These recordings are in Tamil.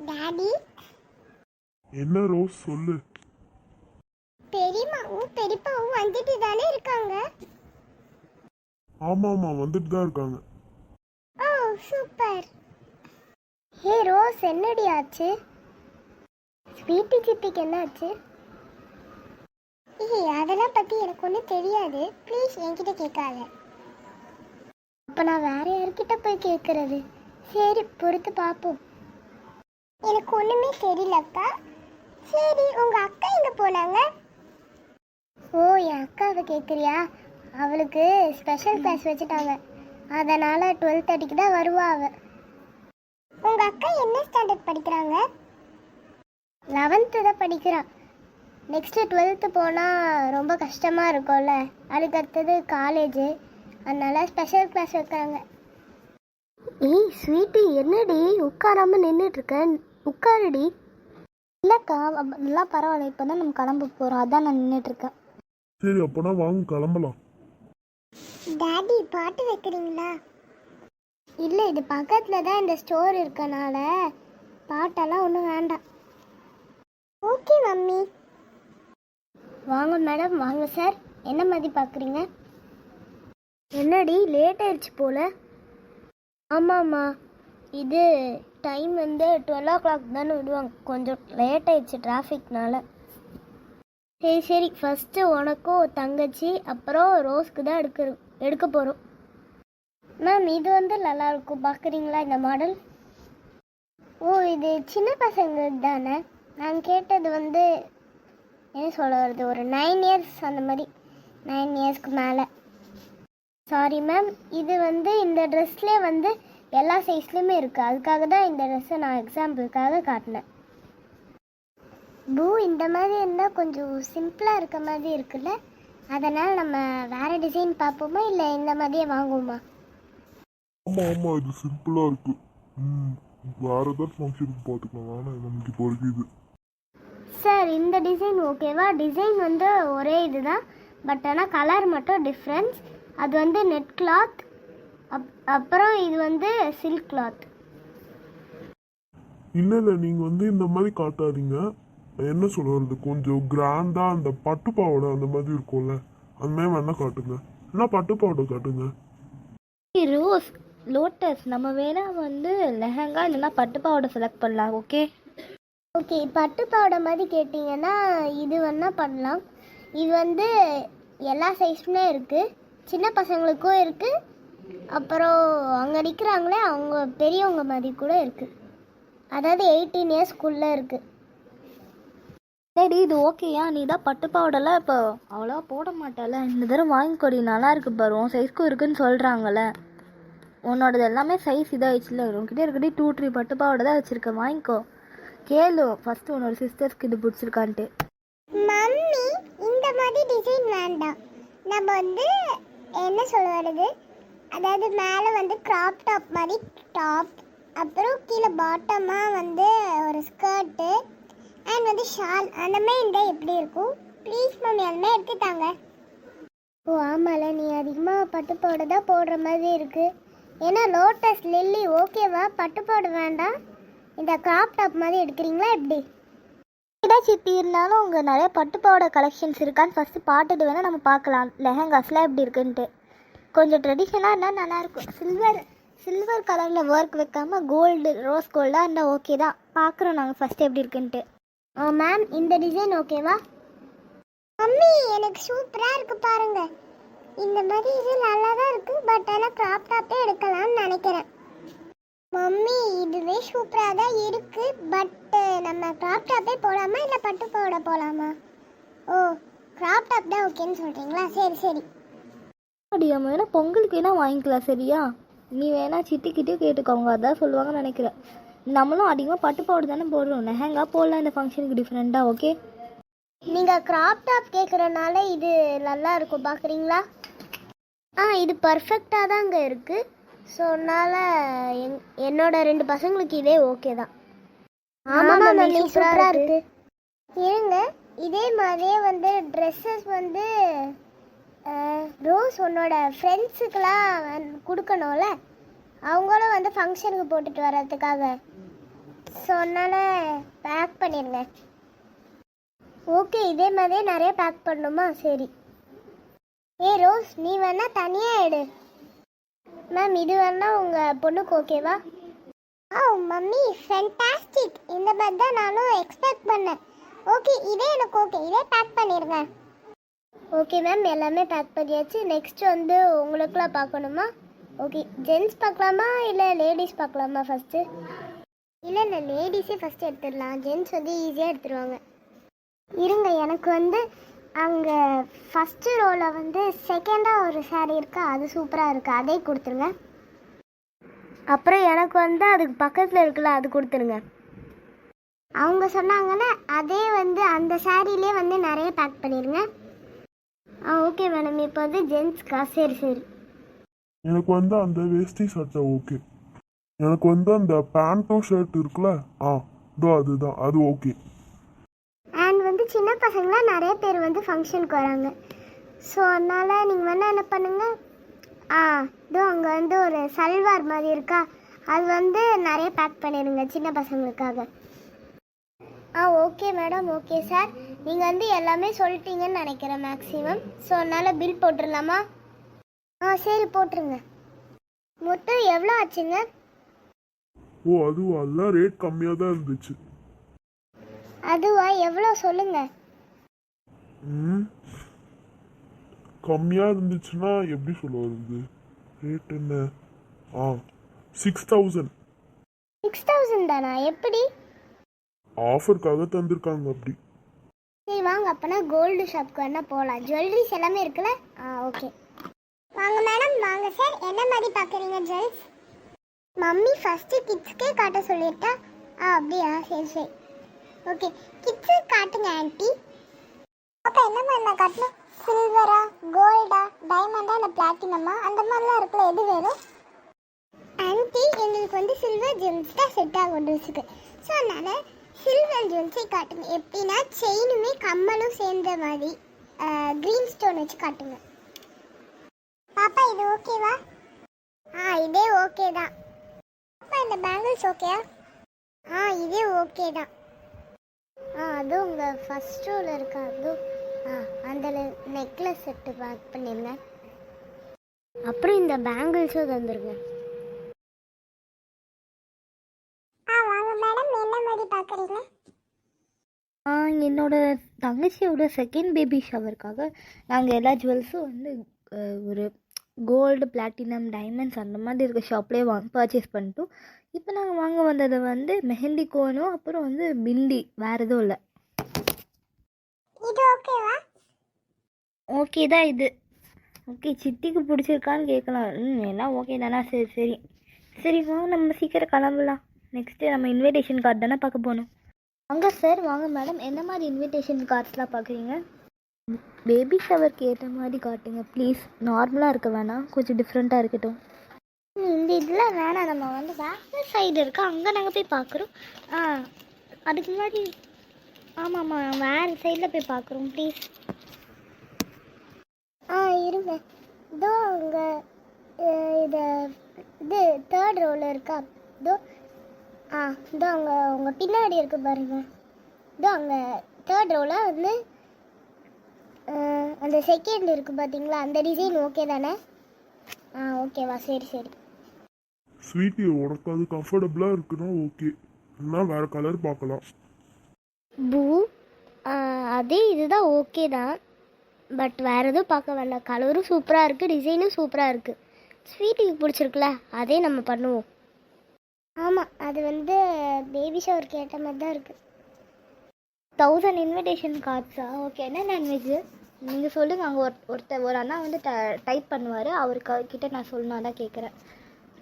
டாடி, என்ன ரோஸ் சொல்லு. பெரியம்மாவும் பெரியப்பாவும் வந்துட்டு தானே இருக்காங்க. ஆமாமா வந்துட்டு தான் இருக்காங்க. ஓ சூப்பர். ஹே ரோஸ், என்னடி ஆச்சு? ஸ்வீட்டி சித்திக்கு என்ன ஆச்சு? ஏய், அதெல்லாம் பத்தி எனக்கு ஒன்றும் தெரியாது. ப்ளீஸ் என்கிட்ட கேட்காத. அப்போ நான் வேற யார்கிட்ட போய் கேட்கறது? சரி, பொறுத்து பார்ப்போம். எனக்கு ஒன்றுமே தெரியலக்கா. சரி, உங்கள் அக்கா எங்கே போனாங்க? ஓ, என் அக்காவை கேட்குறியா? அவளுக்கு ஸ்பெஷல் கிளாஸ் வச்சுட்டாங்க. அதனால் 12:30க்கு தான் வருவா அவள். உங்கள் அக்கா என்ன ஸ்டாண்டர்ட் படிக்கிறாங்க? 11th தான் படிக்கிறான். நெக்ஸ்ட்டு 12th போனால் ரொம்ப கஷ்டமாக இருக்கும்ல. அதுக்கு அடுத்தது காலேஜு. அதனால் ஸ்பெஷல் கிளாஸ் வைக்கிறாங்க. ஏய் ஸ்வீட்டி, என்னடி உட்காராம நின்றுட்டுருக்க? உட்காருடி. இல்லைக்கா, அதெல்லாம் பரவாயில்ல. இப்போ தான் நம்ம கிளம்ப போகிறோம், அதான் நான் நின்றுட்டுருக்கேன். சரி அப்போனா வாங்க கிளம்பலாம். டாடி, பாட்டு வைக்கிறீங்களா? இல்லை, இது பக்கத்தில் தான் இந்த ஸ்டோர் இருக்கனால பாட்டெல்லாம் ஒன்றும் வேண்டாம். Okay mummy. வாங்க மேடம், வாங்க சார். என்ன மாதிரி பார்க்குறீங்க? என்னடி லேட் ஆயிடுச்சு போல? ஆமாம்மா, இது டைம் வந்து 12 o'clock தானே விடுவாங்க. கொஞ்சம் லேட் ஆயிடுச்சு டிராஃபிக்னால. சரி சரி, ஃபஸ்ட்டு உனக்கும் தங்கச்சி அப்புறம் ரோஸ்க்கு தான் எடுக்க போகிறோம். மேம், இது வந்து நல்லாயிருக்கும், பார்க்குறீங்களா இந்த மாடல்? ஓ, இது சின்ன பசங்களுக்கு தானே? நான் கேட்டது வந்து என்ன சொல்ல வருது, ஒரு 9 years அந்த மாதிரி, 9 yearsக்கு மேலே. சாரி மேம், இது வந்து இந்த ட்ரெஸ்லேயே வந்து எல்லா சைஸ்லேயுமே இருக்குது. அதுக்காக தான் இந்த ட்ரெஸ்ஸை நான் எக்ஸாம்பிளுக்காக காட்டினேன். பூ, இந்த மாதிரி இருந்தால் கொஞ்சம் சிம்பிளாக இருக்க மாதிரி இருக்குல்ல? அதனால் நம்ம வேறு டிசைன் பார்ப்போமா, இல்லை இந்த மாதிரியே வாங்குவோமா? ஆமா ஆமா, இது சிம்பிளா இருக்கு. வேற ஏதாவது ஃபங்க்ஷனுக்கு பார்த்துக்கலாம். ஆனால் நமக்கு இப்போ வரைக்கும் இது. சார், இந்த டிசைன் ஓகேவா? டிசைன் வந்து ஒரே இதுதான், பட் ஆனால் கலர் மட்டும் டிஃப்ரென்ஸ். அது வந்து நெட் கிளாத், அப்புறம் இது வந்து சில்க் கிளாத். இல்லை இல்லை, நீங்கள் வந்து இந்த மாதிரி காட்டாதீங்க. என்ன சொல்கிறது, கொஞ்சம் கிராண்டாக அந்த பட்டு பாவாடை அந்த மாதிரி இருக்கும்ல, அந்த மாதிரி வேணா காட்டுங்க. என்ன பட்டு பாவாடை காட்டுங்க. ரோஸ், லோட்டஸ், நம்ம வேணா வந்து லெஹங்கா இல்லைன்னா பட்டு பாவாடை செலக்ட் பண்ணலாம். ஓகே ஓகே, பட்டு பாவாடை மாதிரி கேட்டிங்கன்னா இது வேணால் பண்ணலாம். இது வந்து எல்லா சைஸ்மே இருக்குது, சின்ன பசங்களுக்கும் இருக்குது, அப்புறம் அங்கே நிற்கிறாங்களே அவங்க பெரியவங்க மாதிரி கூட இருக்குது. அதாவது 18 yearsக்குள்ளே இருக்குது. சரி, இது ஓகேயா? நீ தான் பட்டு பாவாடெல்லாம் இப்போ அவ்வளோவா போட மாட்டேல, இந்த தடவை வாங்கிக்கொடி, நல்லா இருக்கு பாரு. உன் சைஸ்க்கும் இருக்குன்னு சொல்கிறாங்கல்ல. உன்னோடது எல்லாமே சைஸ் இதாகிடுச்சுல. உன்கிட்ட இருக்கடி 2-3 பட்டு பாவாடை தான் வச்சுருக்க, வாங்கிக்கோ. கேளு ஃபஸ்ட்டு உன்னோட சிஸ்டர்ஸ்க்கு இது பிடிச்சிருக்கான்ட்டு. மம்மி, இந்த மாதிரி டிசைன் வேண்டாம். நம்ம வந்து என்ன சொல்ல வருது, அதாவது மேலே வந்து கிராப் டாப் மாதிரி டாப், அப்புறம் கீழே பாட்டமாக வந்து ஒரு ஸ்கர்ட்டு அண்ட் வந்து ஷால், அந்த மாதிரி இருந்தால் எப்படி இருக்கும்? ப்ளீஸ் மம்மி, அந்த மாதிரி எடுத்துட்டாங்க. ஓ ஆமாம்ல, நீ அதிகமாக பட்டுப்பாடு தான் போடுற மாதிரி இருக்குது. ஏன்னா லோட்டஸ், லில்லி ஓகேவா? பட்டுப்பாடு வேண்டாம், இந்த கிராப் டாப் மாதிரி எடுக்கிறீங்களா எப்படி? இதான் சித்தி, இருந்தாலும் உங்கள் நிறைய பட்டு பாவாடை கலெக்ஷன்ஸ் இருக்கான்னு ஃபஸ்ட்டு பார்த்துட்டு வேணால் நம்ம பார்க்கலாம். லெஹங்காஸ்லாம் எப்படி இருக்குன்ட்டு கொஞ்சம் ட்ரெடிஷ்னலாக இருந்தால் நல்லாயிருக்கும். சில்வர் கலரில் ஒர்க் வைக்காமல் கோல்டு, ரோஸ் கோல்டாக இருந்தால் ஓகே தான். பார்க்குறோம் நாங்கள் ஃபஸ்ட்டு எப்படி இருக்குன்ட்டு. மேம், இந்த டிசைன் ஓகேவா? மம்மி, எனக்கு சூப்பராக இருக்குது பாருங்க. இந்த மாதிரி இது நல்லா தான் இருக்குது, பட் ஆனால் கிராப் டாப்பே எடுக்கலாம்னு நினைக்கிறேன். மம்மி, இதுவே சூப்பராக தான் இருக்குது, பட் நம்ம கிராப் டாப்பே போகலாமா இல்லை பட்டு பாவாடை போகலாமா? ஓ, கிராப் டாப் தான் ஓகேன்னு சொல்கிறீங்களா? சரி சரி. நம்ம வேணா பொங்கலுக்கு வேணா வாங்கிக்கலாம். சரியா? நீ வேணா சித்திக்கிட்டே கேட்டுக்கோங்க, அதான் சொல்லுவாங்கன்னு நினைக்கிறேன். நம்மளும் அதிகமாக பட்டு பாவாடை தானே போடுறோம், லெஹங்கா போடலாம் இந்த ஃபங்க்ஷனுக்கு டிஃப்ரெண்ட்டாக. ஓகே, நீங்கள் கிராப் டாப் கேட்குறனால இது நல்லா இருக்கும், பார்க்குறீங்களா? இது பர்ஃபெக்டாக தாங்க இருக்குது. ஸோ அதனால் என்னோட 2 பசங்களுக்கு இதே ஓகே தான். ஆமாம் மேம், சூப்பராக இருக்குது. இருங்க, இதே மாதிரியே வந்து ட்ரெஸ்ஸஸ் வந்து ரோஸ் உன்னோட ஃப்ரெண்ட்ஸுக்கெலாம் கொடுக்கணும்ல, அவங்களும் வந்து ஃபங்க்ஷனுக்கு போட்டுட்டு வர்றதுக்காக. ஸோ அதனால் பேக் பண்ணிடுங்க. ஓகே, இதே மாதிரியே நிறைய பேக் பண்ணணுமா? சரி. ஏய் ரோஸ், நீ வேணா தனியாக எடு. மேம், இது வேணா உங்கள் பொண்ணுக்கு ஓகேவா? ஓ மம்மி, ஃபேண்டாஸ்டிக். இந்த மாதிரி தான் நானும் எக்ஸ்பெக்ட் பண்ணேன். ஓகே, இதே எனக்கு ஓகே. இதே பேக் பண்ணிடுங்க. ஓகே மேம், எல்லாமே பேக் பண்ணியாச்சு. நெக்ஸ்ட் வந்து உங்களுக்குலாம் பார்க்கணுமா? ஓகே, ஜென்ட்ஸ் பார்க்கலாமா இல்லை லேடிஸ் பார்க்கலாமா ஃபஸ்ட்டு? இல்லை இல்லை, லேடிஸே ஃபஸ்ட்டு எடுத்துடலாம். ஜென்ட்ஸ் வந்து ஈஸியாக எடுத்துருவாங்க. இருங்க, எனக்கு வந்து அங்கே ஃபஸ்ட்டு ரோவில் வந்து செகண்டாக ஒரு சாரீ இருக்கா, அது சூப்பராக இருக்குது, அதே கொடுத்துருங்க. அப்புறம் எனக்கு வந்து அதுக்கு பக்கத்தில் இருக்குல்ல, அது கொடுத்துருங்க. அவங்க சொன்னாங்கன்னா அதே வந்து அந்த சாரிலே வந்து நிறைய பேக் பண்ணிடுங்க. ஓகே மேடம், இப்போ வந்து ஜென்ட்ஸ்க்கா? சரி சரி. எனக்கு வந்து அந்த வேஷ்டி சட்டை ஓகே. எனக்கு வந்து அந்த பேண்ட்டும் ஷர்ட் இருக்குல்ல, இதோ அதுதான், அது ஓகே. அண்ட் வந்து சின்ன பசங்களாம் நிறைய பேர் வந்து ஃபங்க்ஷனுக்கு வராங்க. ஸோ அதனால் நீங்கள் வேணால் என்ன பண்ணுங்கள், இதோ அங்கே வந்து ஒரு சல்வார் மாதிரி இருக்கா, அது வந்து நிறைய பேக் பண்ணிடுங்க சின்ன பசங்களுக்காக. Okay madam, okay sir. நீங்கள் வந்து எல்லாமே சொல்லிட்டீங்கன்னு நினைக்கிறேன் மேக்ஸிமம். ஸோ அதனால் பில் போட்டுடலாமா? சரி போட்டுருங்க. மொத்தம் எவ்வளோ ஆச்சுங்க? அதுவா? எல்லாம் ரேட் கம்மியாக தான் இருந்துச்சு. அதுவா? எவ்வளோ சொல்லுங்கள். கம்மியாக இருந்துச்சுன்னா எப்படி சொல்லுவது? ரேட் என்ன? 6000. 6000 தானா? எப்படி? ஆஃபருக்காக தந்திருக்காங்க அப்படி. சரி வாங்க, அப்போனா கோல்டு ஷாப்க்கு வேணா போகலாம். ஜுவல்லரிஸ் எல்லாமே இருக்குல்ல? ஓகே வாங்க மேடம். வாங்க சார், என்ன மாதிரி பார்க்குறீங்க ஜுவல்ஸ்? மம்மி ஃபஸ்ட்டு கிட்ஸ்க்கே காட்ட சொல்லிட்டா. அப்படியா? சரி சரி. ஓகே, கிட்ஸுக்கு காட்டுங்க ஆன்ட்டி. அப்போ என்ன மாதிரி நான் காட்டணும்? சில்வரா, கோல்டா, டைமண்டா, இல்லை பிளாட்டினமா, அந்த மாதிரிலாம் இருக்குல்ல, எது வேணும்? ஆன்ட்டி, எங்களுக்கு வந்து சில்வர் ஜெம்ஸ் தான் செட் ஆகும் ட்ரெஸ்ஸுக்கு. ஸோ அதனால் சில்வர் ஜுவல்ஸே காட்டுங்க. எப்படின்னா செயினுமே கம்மலும் சேர்ந்த மாதிரி க்ரீன் ஸ்டோன் வச்சு காட்டுங்க. பாப்பா, இது ஓகேவா? இதே ஓகே தான். பாப்பா, இந்த பேங்கிள்ஸ் ஓகேயா? இதே ஓகே தான். அதுவும் உங்கள் ஃபஸ்ட் ரோவில் இருக்கா, அதுவும் அந்த நெக்லஸ் செட்டு பேக் பண்ணிடுங்க. அப்புறம் இந்த பேங்கிள்ஸும் தந்துருங்க. வாங்க மேடம், என்ன மாதிரி பார்க்குறீங்க? என்னோட தங்கச்சியோட செகண்ட் பேபி ஷவருக்காக நாங்கள் எல்லா ஜுவல்ஸும் வந்து ஒரு கோல்டு, பிளாட்டினம், டைமண்ட்ஸ் அந்த மாதிரி இருக்க ஷாப்லேயே பர்ச்சேஸ் பண்ணிட்டோம். இப்போ நாங்கள் வாங்க வந்ததை வந்து மெஹந்தி கோனும் அப்புறம் வந்து பிந்தி, வேறு எதுவும் இல்லை. இது ஓகேவா? ஓகே தான் இது. ஓகே, சித்திக்கு பிடிச்சிருக்கான்னு கேட்கலாம். எல்லாம் ஓகே தானே? சரி சரி சரி, வாங்க நம்ம சீக்கிரம் கிளம்பலாம். நெக்ஸ்ட்டு நம்ம இன்விடேஷன் கார்டு தானே பார்க்க போகணும். வாங்க சார், வாங்க மேடம். என்ன மாதிரி இன்விடேஷன் கார்ட்ஸ்லாம் பார்க்குறீங்க? பேபி ஷவருக்கு ஏற்ற மாதிரி காட்டுங்க ப்ளீஸ். நார்மலாக இருக்க வேணாம், கொஞ்சம் டிஃப்ரெண்ட்டாக இருக்கட்டும். இந்த இதில் வேணாம், நம்ம வந்து பேக் சைடு இருக்கா, அங்கே நாங்கள் போய் பார்க்குறோம். அதுக்கு முன்னாடி ஆமாம்மா, வேறு சைடில் போய் பார்க்குறோம் ப்ளீஸ். இருங்க, இதோ அங்கே இது தேர்ட் ரோவில் இருக்கா, இதோ இதோ அங்கே உங்கள் பின்னாடி இருக்கு பாருங்க. இதோ அங்கே தேர்ட் ரோவில் வந்து அந்த செகண்ட் இருக்குது பார்த்தீங்களா, அந்த டிசைன் ஓகே தானே? ஓகேவா? சரி சரி. ஸ்வீட்டி, உனக்கு அது கம்ஃபர்டபுளாக இருக்குன்னா ஓகே, இல்லைனா வேறு கலர் பார்க்கலாம். பூ, அதே இதுதான் ஓகே தான். பட் வேறு எதுவும் பார்க்க வேண்டாம். கலரும் சூப்பராக இருக்குது, டிசைனும் சூப்பராக இருக்குது. ஸ்வீட்டுக்கு பிடிச்சிருக்குல்ல, அதே நம்ம பண்ணுவோம். ஆமாம், அது வந்து பேபி ஷவருக்கு ஏற்ற மாதிரி தான் இருக்குது. 1000 இன்விடேஷன் கார்ட்ஸா? ஓகே, என்ன நான்வெஜ்ஜு நீங்கள் சொல்லுங்கள். அங்கே ஒரு அண்ணா வந்து டைப் பண்ணுவார், அவர்கிட்ட நான் சொல்லணும், தான் கேட்குறேன்.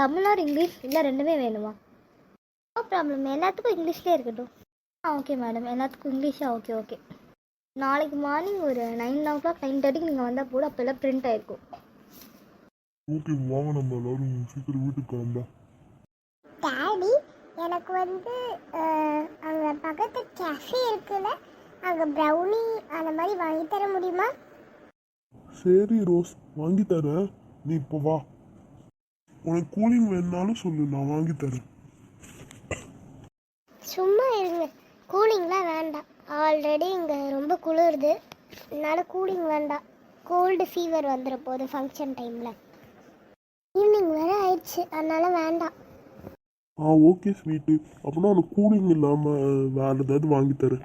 தமிழ் ஆர் இங்கிலீஷ், இல்லை ரெண்டுமே வேணுமா? நோ ப்ராப்ளம், எல்லாத்துக்கும் இங்கிலீஷ்லேயே இருக்கட்டும். ஓகே மேடம், எல்லாத்துக்கும் இங்கிலீஷா? Okay okay. நாளைக்கு மார்னிங் ஒரு 9 o'clock 9:30க்கு நீங்கள் வந்தால் போட, அப்போ எல்லாம் பிரிண்ட் ஆகிருக்கும். ஓகே, வாங்க நம்ம எல்லாரும் சீக்கிரம் வீட்டுக்கு கிளம்பலாம். டாடி, எனக்கு வந்து அங்கே பக்கத்து கேஃபே இருக்குல்ல, அங்கே ப்ரௌனி அந்த மாதிரி வாங்கி தர முடியுமா? சரி ரோஸ், வாங்கி தரேன். நீ இப்போ வா. உனக்கு கூலிங் வேணுனாலும் சொல்லு, நான் வாங்கி தரேன். சும்மா இருங்க, கூலிங்லாம் வேண்டாம். ஆல்ரெடி இங்கே ரொம்ப குளிருது, அதனால கூலிங் வேண்டாம். கோல்டு ஃபீவர் வந்துட போகுது ஃபங்க்ஷன் டைமில். ஈவினிங் வேறு ஆயிடுச்சு, அதனால வேண்டாம். Okay sweet. அப்படின்னா உனக்கு கூலிங் இல்லாமல் வேறு ஏதாவது வாங்கி தரேன்.